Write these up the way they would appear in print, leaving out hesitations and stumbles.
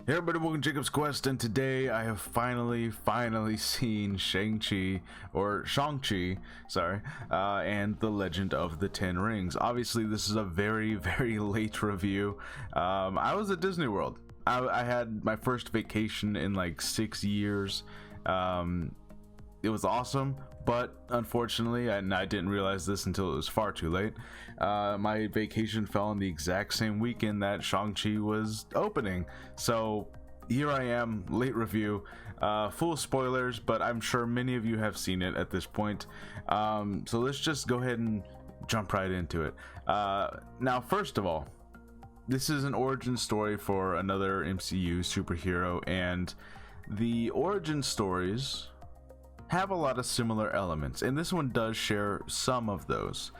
Hey everybody, welcome to Jacob's Quest, and today I have finally seen Shang-Chi, or Shang-Chi, sorry, and The Legend of the Ten Rings. Obviously, this is a very late review. I was at Disney World. I had my first vacation in like 6 years. It was awesome, but unfortunately, and I didn't realize this until it was far too late, my vacation fell on the exact same weekend that Shang-Chi was opening. So here I am, late review, full of spoilers, but I'm sure many of you have seen it at this point. So let's just go ahead and jump right into it. Now, first of all, this is an origin story for another MCU superhero, and the origin stories have a lot of similar elements, and this one does share some of those.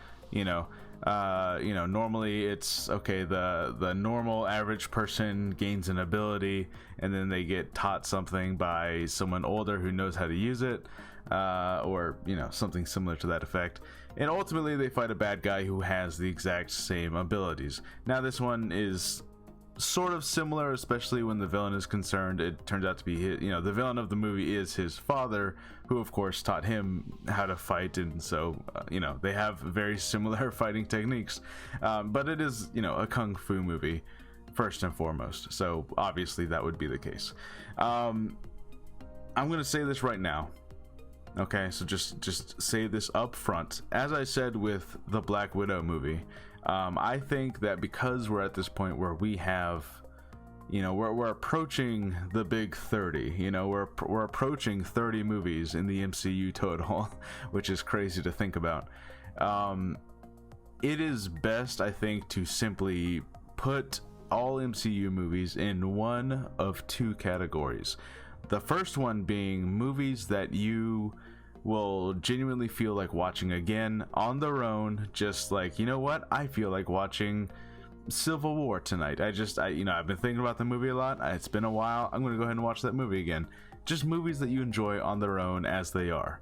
Normally it's okay, the normal average person gains an ability and then they get taught something by someone older who knows how to use it, or something similar to that effect, and ultimately they fight a bad guy who has the exact same abilities. Now this one is sort of similar, especially when the villain is concerned. It turns out to be his, the villain of the movie is his father, who of course taught him how to fight, and so they have very similar fighting techniques, but it is a kung fu movie first and foremost, so obviously that would be the case. I'm gonna say this right now, okay, so just say this up front. As I said with the Black Widow movie, I think that because we're at this point where we have, we're approaching the big 30, we're approaching 30 movies in the MCU total, which is crazy to think about. It is best, I think, to simply put all MCU movies in one of two categories. The first one being movies that you will genuinely feel like watching again on their own, just like, I feel like watching Civil War tonight. I've been thinking about the movie a lot. It's been a while. I'm gonna go ahead and watch that movie again. Just movies that you enjoy on their own as they are.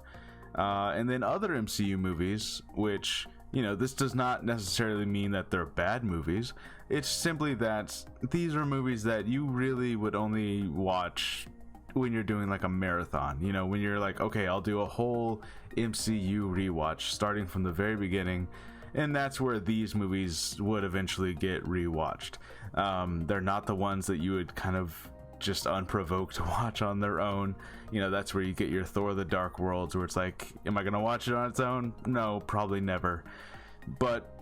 And then other MCU movies, which this does not necessarily mean that they're bad movies. It's simply that these are movies that you really would only watch when you're doing like a marathon, when you're like, okay, I'll do a whole MCU rewatch starting from the very beginning, and that's where these movies would eventually get rewatched. They're not the ones that you would kind of just unprovoked watch on their own. That's where you get your Thor the Dark Worlds, where it's like, am I gonna watch it on its own? No, probably never. But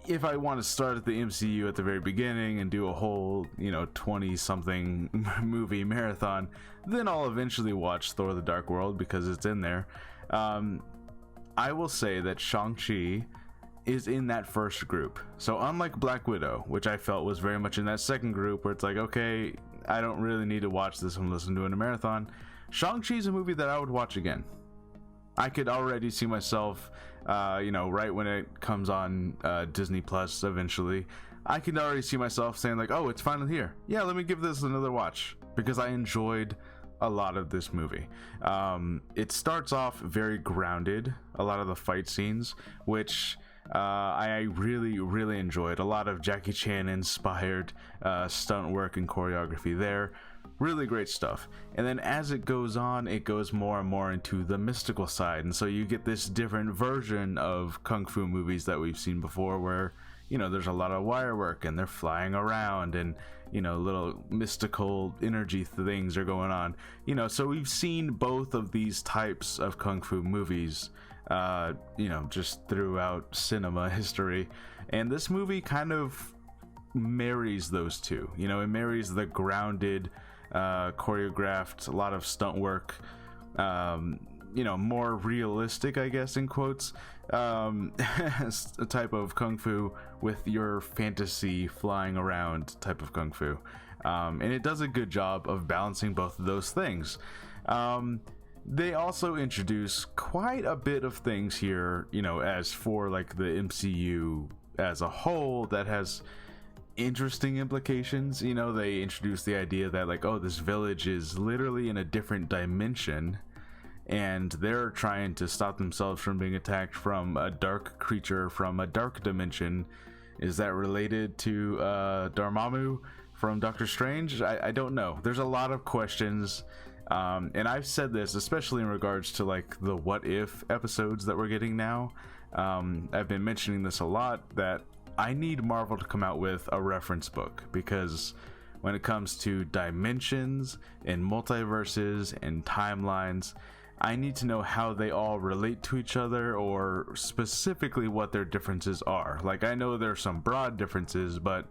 if I want to start at the MCU at the very beginning and do a whole 20 something movie marathon, then I'll eventually watch Thor the Dark World because it's in there. I will say that Shang-Chi is in that first group. So unlike Black Widow, which I felt was very much in that second group, where it's like, okay, I don't really need to watch this unless I'm doing a marathon, Shang-Chi is a movie that I would watch again. I could already see myself, right when it comes on Disney Plus eventually, I can already see myself saying like, oh, it's finally here. Yeah, let me give this another watch, because I enjoyed a lot of this movie. It starts off very grounded, a lot of the fight scenes, which I really enjoyed. A lot of Jackie Chan inspired stunt work and choreography there. Really great stuff. And then as it goes on, it goes more and more into the mystical side, and so you get this different version of kung fu movies that we've seen before, where there's a lot of wire work and they're flying around, and little mystical energy things are going on. So we've seen both of these types of kung fu movies just throughout cinema history, and this movie kind of marries those two. It marries the grounded, choreographed, a lot of stunt work, more realistic, I guess, in quotes, type of kung fu with your fantasy flying around type of kung fu, and it does a good job of balancing both of those things. They also introduce quite a bit of things here, as for like the MCU as a whole, that has interesting implications. They introduce the idea that like, oh, this village is literally in a different dimension, and they're trying to stop themselves from being attacked from a dark creature from a dark dimension. Is that related to Dormammu from Doctor Strange? I don't know. There's a lot of questions. And I've said this, especially in regards to like the what if episodes that we're getting now. I've been mentioning this a lot, that I need Marvel to come out with a reference book, because when it comes to dimensions and multiverses and timelines, I need to know how they all relate to each other, or specifically what their differences are. Like, I know there's some broad differences, but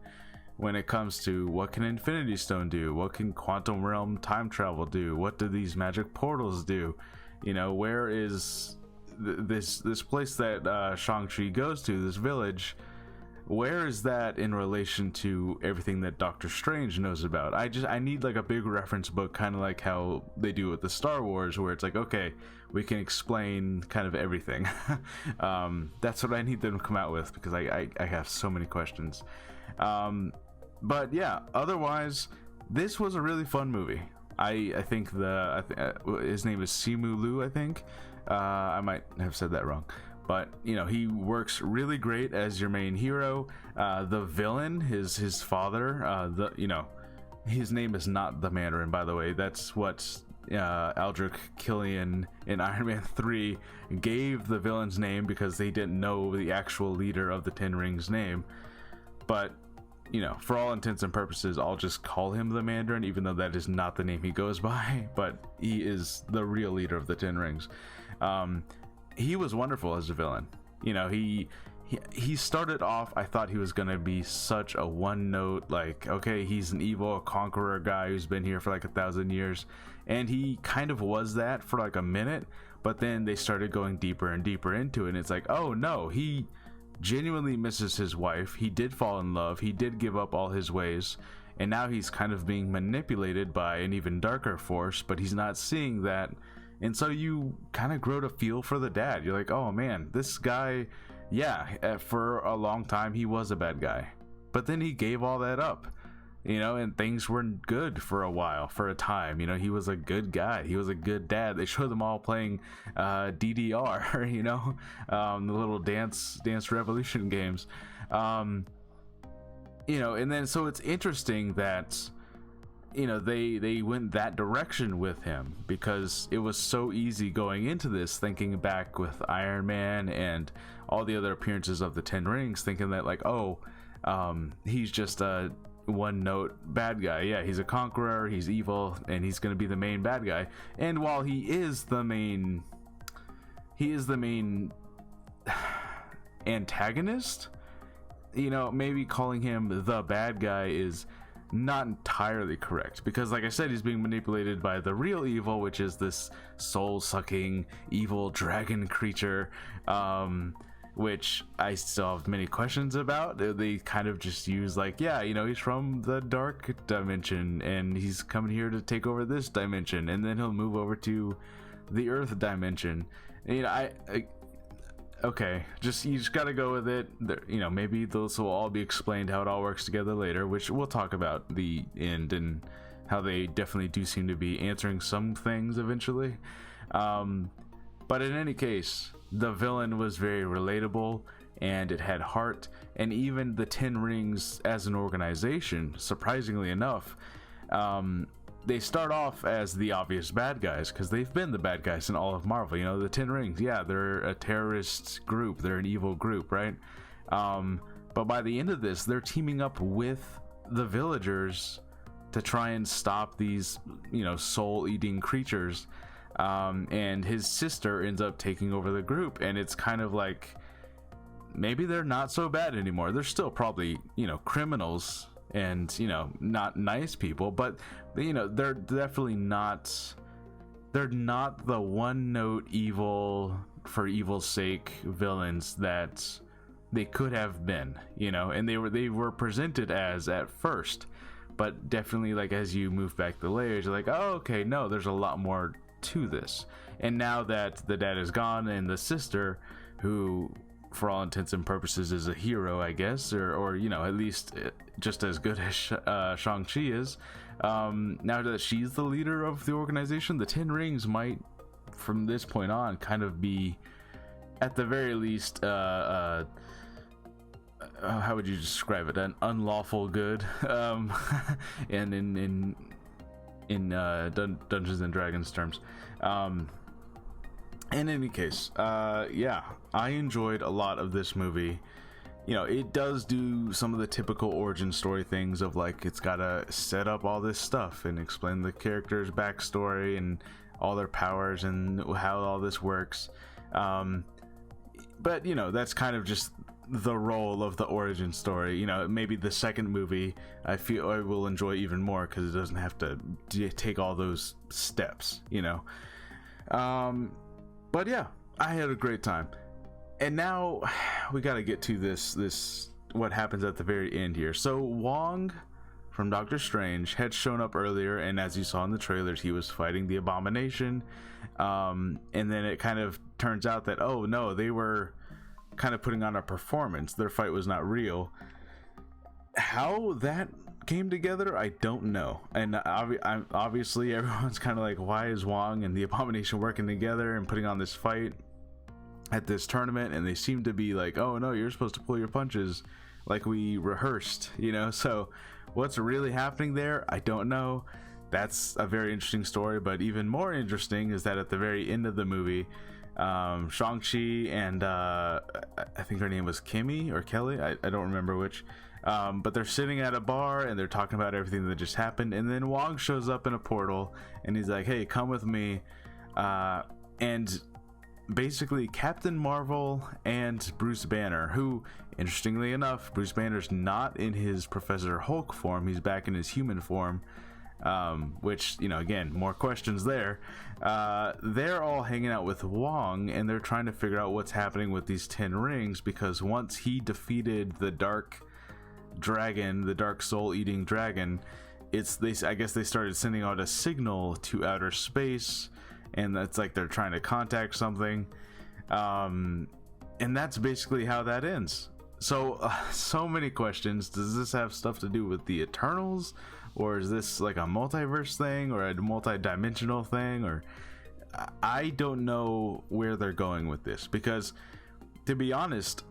when it comes to what can Infinity Stone do, what can Quantum Realm time travel do, what do these magic portals do, you know, where is this place that Shang-Chi goes to, this village, where is that in relation to everything that Doctor Strange knows about? I need like a big reference book, kind of like how they do with the Star Wars, where it's like, okay, we can explain kind of everything. That's what I need them to come out with, because I have so many questions. But yeah, otherwise, this was a really fun movie. I think his name is Simu Liu, I think. I might have said that wrong. But, you know, he works really great as your main hero. The villain, his father, his name is not the Mandarin, by the way. That's what Aldrich Killian in Iron Man 3 gave the villain's name, because they didn't know the actual leader of the Ten Rings' name. But, you know, for all intents and purposes, I'll just call him the Mandarin, even though that is not the name he goes by. But he is the real leader of the Ten Rings. He was wonderful as a villain. You know, he started off, I thought he was gonna be such a one note, like, okay, he's an evil conqueror guy who's been here for like 1,000 years, and he kind of was that for like a minute, but then they started going deeper and deeper into it, and it's like, oh no, he genuinely misses his wife, he did fall in love, he did give up all his ways, and now he's kind of being manipulated by an even darker force, but he's not seeing that. And so you kind of grow to feel for the dad. You're like, oh man, this guy, yeah, for a long time he was a bad guy, but then he gave all that up, you know, and things were good for a while, for a time. You know, he was a good guy, he was a good dad. They show them all playing DDR, you know, the little dance revolution games, you know. And then so it's interesting that, you know, they went that direction with him, because it was so easy going into this, thinking back with Iron Man and all the other appearances of the Ten Rings, thinking that like, oh, he's just a one note bad guy. Yeah, he's a conqueror, he's evil, and he's gonna be the main bad guy. And while he is the main antagonist, you know, maybe calling him the bad guy is not entirely correct, because like I said, he's being manipulated by the real evil, which is this soul-sucking evil dragon creature, which I still have many questions about. They kind of just use like, yeah, you know, he's from the dark dimension and he's coming here to take over this dimension, and then he'll move over to the earth dimension. And, you know, okay, you just gotta go with it. You know, maybe those will all be explained how it all works together later, which we'll talk about the end and how they definitely do seem to be answering some things eventually. But in any case, the villain was very relatable, and it had heart, and even the Ten Rings as an organization, surprisingly enough, they start off as the obvious bad guys, because they've been the bad guys in all of Marvel. You know, the Ten Rings, yeah, they're a terrorist group, they're an evil group, right? But by the end of this, they're teaming up with the villagers to try and stop these, you know, soul-eating creatures. And his sister ends up taking over the group, and it's kind of like, maybe they're not so bad anymore. They're still probably, you know, criminals and, you know, not nice people, but, you know, they're definitely not, they're not the one note evil for evil's sake villains that they could have been, you know. And they were presented as at first, but definitely, like, as you move back the layers, you're like, oh, okay, no, there's a lot more to this. And now that the dad is gone, and the sister, who for all intents and purposes is a hero, I guess, or you know, at least just as good as Shang-Chi is, now that she's the leader of the organization, the Ten Rings might, from this point on, kind of be, at the very least, how would you describe it? An unlawful good. And in Dungeons and Dragons terms. In any case, yeah, I enjoyed a lot of this movie. You know, it does do some of the typical origin story things of like it's gotta set up all this stuff and explain the characters' backstory and all their powers and how all this works. But you know, that's kind of just the role of the origin story. You know, maybe the second movie I feel I will enjoy even more because it doesn't have to take all those steps, you know. But yeah, I had a great time. And now we got to get to this what happens at the very end here. So Wong from Doctor Strange had shown up earlier, and as you saw in the trailers, he was fighting the Abomination. And then it kind of turns out that, oh no, they were kind of putting on a performance. Their fight was not real. How that came together, I don't know. And obviously everyone's kind of like, why is Wong and the Abomination working together and putting on this fight at this tournament? And they seem to be like, oh no, you're supposed to pull your punches like we rehearsed, you know. So what's really happening there, I don't know. That's a very interesting story. But even more interesting is that at the very end of the movie, Shang-Chi and I think her name was Kimmy or Kelly, I don't remember which, but they're sitting at a bar and they're talking about everything that just happened, and then Wong shows up in a portal and he's like, hey, come with me. And basically Captain Marvel and Bruce Banner, who interestingly enough, Bruce Banner's not in his Professor Hulk form, he's back in his human form, which, you know, again, more questions there. They're all hanging out with Wong and they're trying to figure out what's happening with these 10 rings, because once he defeated the dark dragon, the dark soul eating dragon, I guess they started sending out a signal to outer space, and that's like they're trying to contact something, and that's basically how that ends. So so many questions. Does this have stuff to do with the Eternals, or is this like a multiverse thing or a multi-dimensional thing? Or I don't know where they're going with this, because to be honest,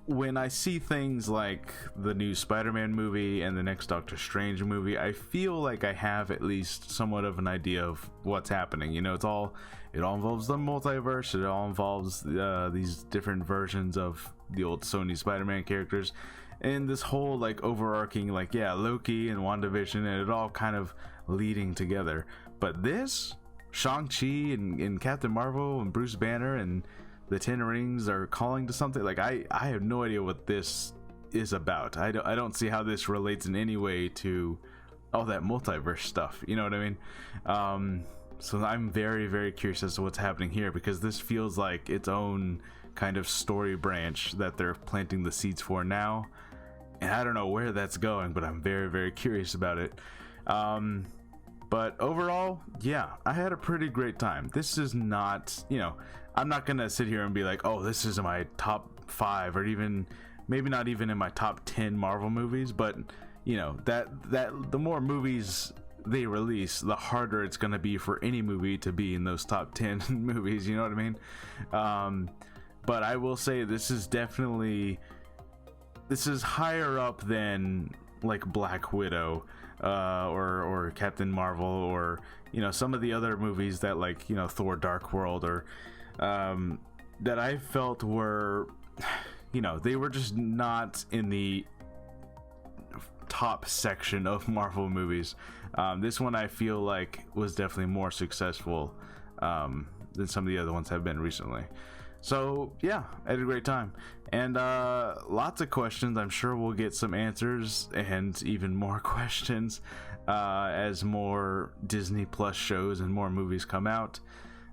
when I see things like the new Spider-Man movie and the next Doctor Strange movie, I feel like I have at least somewhat of an idea of what's happening. You know, it all involves the multiverse. It all involves these different versions of the old Sony Spider-Man characters, and this whole like overarching, like, yeah, Loki and WandaVision, and it all kind of leading together. But this Shang-Chi and Captain Marvel and Bruce Banner and the 10 rings are calling to something, like I have no idea what this is about. I don't see how this relates in any way to all that multiverse stuff, you know what I mean? So I'm very, very curious as to what's happening here, because this feels like its own kind of story branch that they're planting the seeds for now, and I don't know where that's going, but I'm very, very curious about it. But overall, yeah, I had a pretty great time. This is not, you know, I'm not gonna sit here and be like, oh, this is my top 5, or even maybe not even in my top 10 Marvel movies, but you know, that the more movies they release, the harder it's gonna be for any movie to be in those top 10 movies, you know what I mean? But I will say this is higher up than like Black Widow, or Captain Marvel, or, you know, some of the other movies that, like, you know, Thor Dark World, or that I felt were, you know, they were just not in the top section of Marvel movies. This one I feel like was definitely more successful than some of the other ones have been recently. So yeah, I had a great time, and lots of questions. I'm sure we'll get some answers and even more questions as more Disney Plus shows and more movies come out.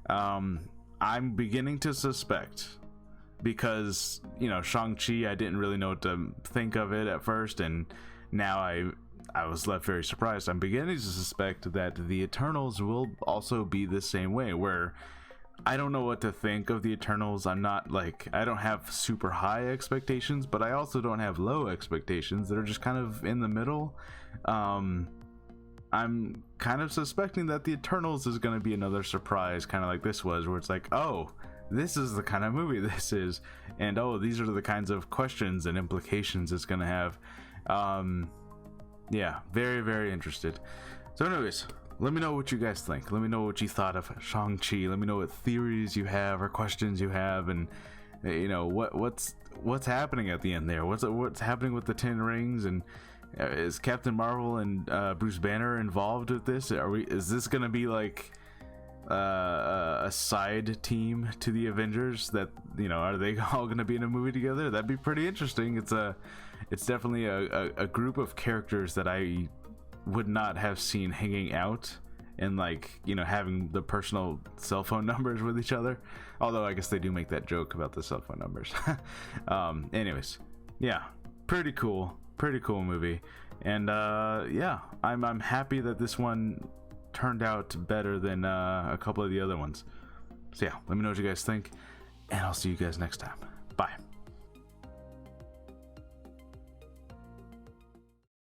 I'm beginning to suspect, because, you know, Shang-Chi, I didn't really know what to think of it at first, and now I was left very surprised. I'm beginning to suspect that the Eternals will also be the same way, where I don't know what to think of the Eternals. I'm not like, I don't have super high expectations, but I also don't have low expectations. They're just kind of in the middle. I'm kind of suspecting that the Eternals is going to be another surprise, kind of like this was, where it's like, oh, this is the kind of movie this is, and oh, these are the kinds of questions and implications it's gonna have. Yeah, very, very interested. So anyways, let me know what you guys think. Let me know what you thought of Shang-Chi. Let me know what theories you have or questions you have, and you know what's happening at the end there. What's happening with the 10 rings, and is Captain Marvel and Bruce Banner involved with this? Is this gonna be like a side team to the Avengers? That, you know, are they all gonna be in a movie together? That'd be pretty interesting. It's definitely a group of characters that I would not have seen hanging out and, like, you know, having the personal cell phone numbers with each other, although I guess they do make that joke about the cell phone numbers. Anyways, yeah, pretty cool movie. And yeah, I'm happy that this one turned out better than a couple of the other ones. So yeah, let me know what you guys think, and I'll see you guys next time.